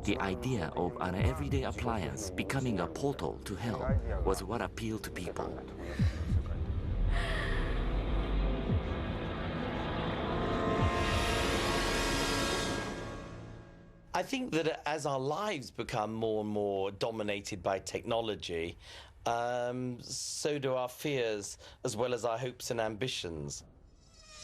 The idea of an everyday appliance becoming a portal to hell was what appealed to people. I think that as our lives become more and more dominated by technology, so do our fears as well as our hopes and ambitions.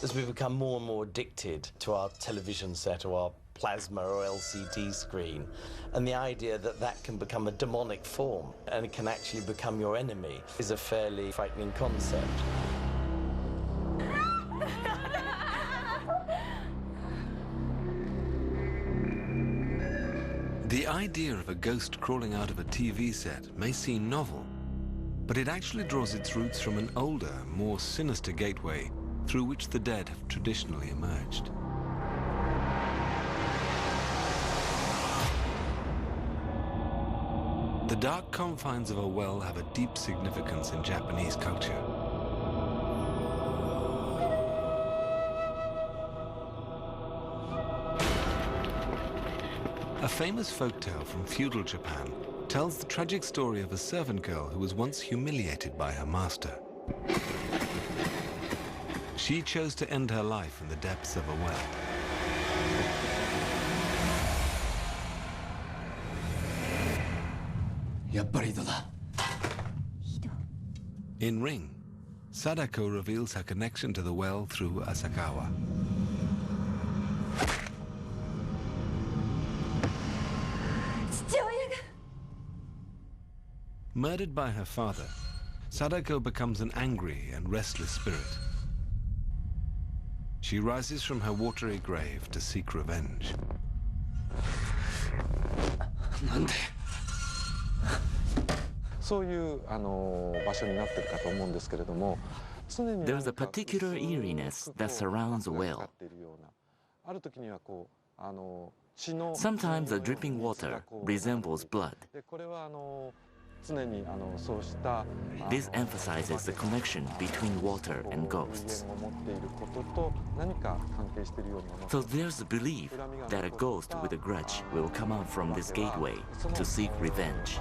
As we become more and more addicted to our television set or our plasma or LCD screen, and the idea that that can become a demonic form and it can actually become your enemy is a fairly frightening concept. The idea of a ghost crawling out of a TV set may seem novel, but it actually draws its roots from an older, more sinister gateway through which the dead have traditionally emerged. The dark confines of a well have a deep significance in Japanese culture. A famous folktale from feudal Japan tells the tragic story of a servant girl who was once humiliated by her master. She chose to end her life in the depths of a well. In Ring, Sadako reveals her connection to the well through Asakawa. Murdered by her father, Sadako becomes an angry and restless spirit. She rises from her watery grave to seek revenge. There's a particular eeriness that surrounds a well. Sometimes the dripping water resembles blood. This emphasizes the connection between water and ghosts. So there's a belief that a ghost with a grudge will come out from this gateway to seek revenge.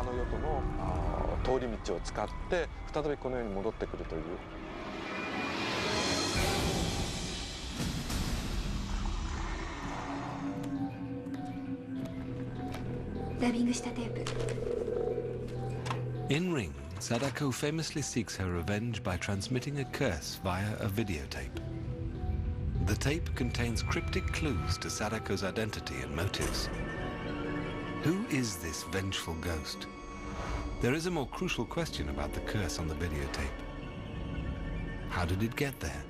In Ring, Sadako famously seeks her revenge by transmitting a curse via a videotape. The tape contains cryptic clues to Sadako's identity and motives. Who is this vengeful ghost? There is a more crucial question about the curse on the videotape. How did it get there?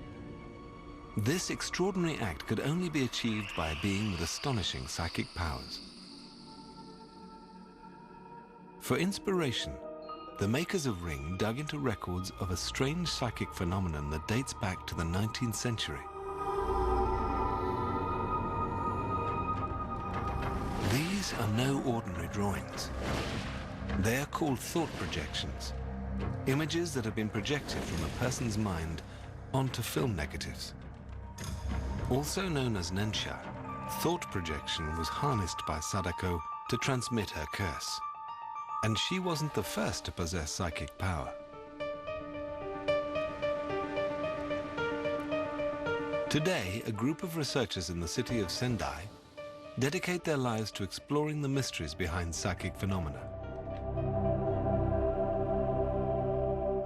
This extraordinary act could only be achieved by a being with astonishing psychic powers. For inspiration, the makers of Ring dug into records of a strange psychic phenomenon that dates back to the 19th century. These are no ordinary drawings. They are called thought projections, images that have been projected from a person's mind onto film negatives. Also known as nensha, thought projection was harnessed by Sadako to transmit her curse. And she wasn't the first to possess psychic power. Today, a group of researchers in the city of Sendai dedicate their lives to exploring the mysteries behind psychic phenomena.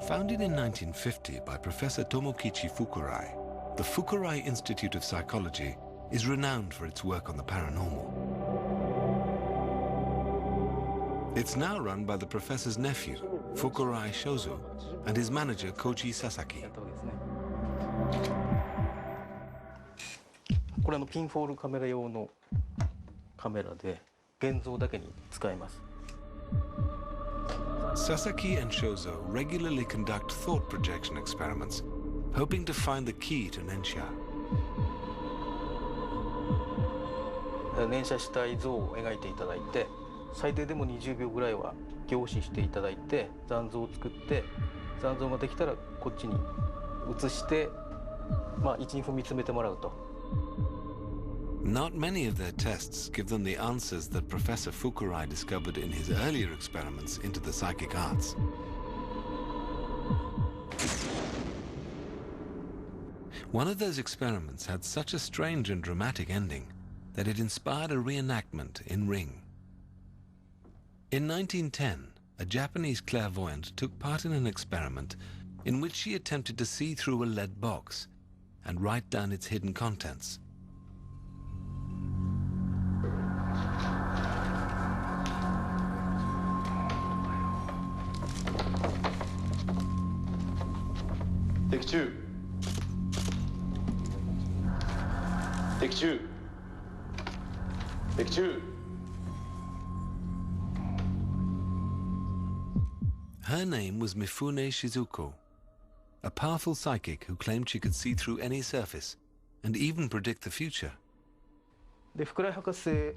Founded in 1950 by Professor Tomokichi Fukurai, the Fukurai Institute of Psychology is renowned for its work on the paranormal. It's now run by the professor's nephew, Fukurai Shozo, and his manager, Koji Sasaki. これピンフォールカメラ用のカメラで現像だけに使えます。 Sasaki and Shozo regularly conduct thought projection experiments, hoping to find the key to nensha. 連写したい像を描いていただいて、最低でも20秒ぐらいは凝視していただいて、残像を作って、残像ができたらこっちに移して、1、2分見つめてもらうと。Not many of their tests give them the answers that Professor Fukurai discovered in his earlier experiments into the psychic arts. One of those experiments had such a strange and dramatic ending that it inspired a reenactment in Ring. In 1910, a Japanese clairvoyant took part in an experiment in which she attempted to see through a lead box and write down its hidden contents. Take two. Take two. Take two. Her name was Mifune Shizuko, a powerful psychic who claimed she could see through any surface and even predict the future. で福来博士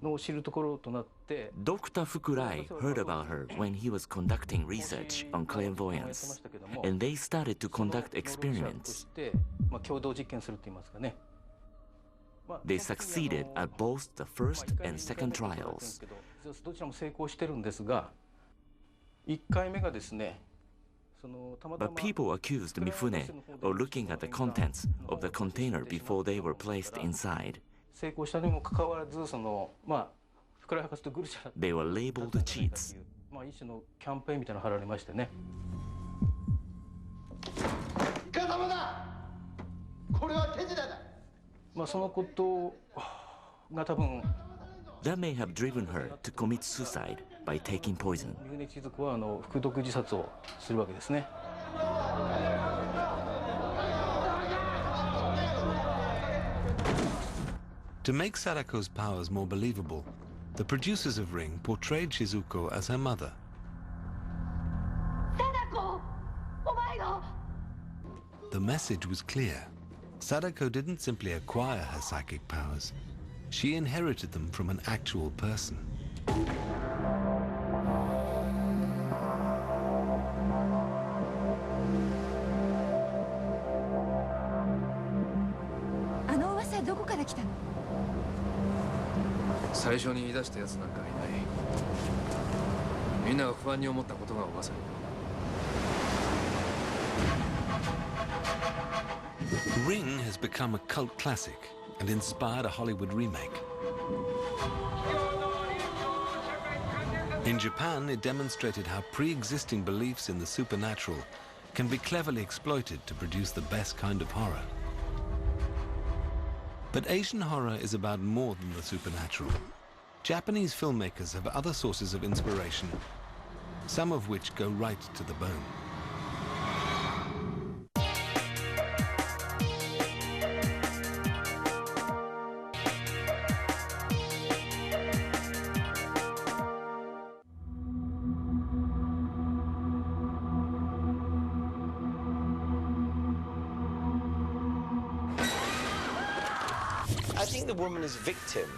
の知るところとなって Dr. Fukurai heard about her when he was conducting research on clairvoyance, and they started to conduct experiments. まあ共同実験すると言いますかね。 They succeeded at both the first and second trials. どちらも成功してるんですが、1回目がですね。 But people accused Mifune of looking at the contents of the container before they were placed inside. They were labeled cheats. まあ一種のキャンペーンみたいなの貼られましてね。いかさまだ。これは手品だ。まあそのことが多分。 That may have driven her to commit suicide by taking poison. 三船千鶴子は服毒自殺をするわけですね。 To make Sadako's powers more believable, the producers of Ring portrayed Shizuko as her mother. Sadako! The message was clear. Sadako didn't simply acquire her psychic powers. She inherited them from an actual person. Ring has become a cult classic and inspired a Hollywood remake. In Japan, it demonstrated how pre-existing beliefs in the supernatural can be cleverly exploited to produce the best kind of horror. But Asian horror is about more than the supernatural. Japanese filmmakers have other sources of inspiration, some of which go right to the bone. I think the woman is victim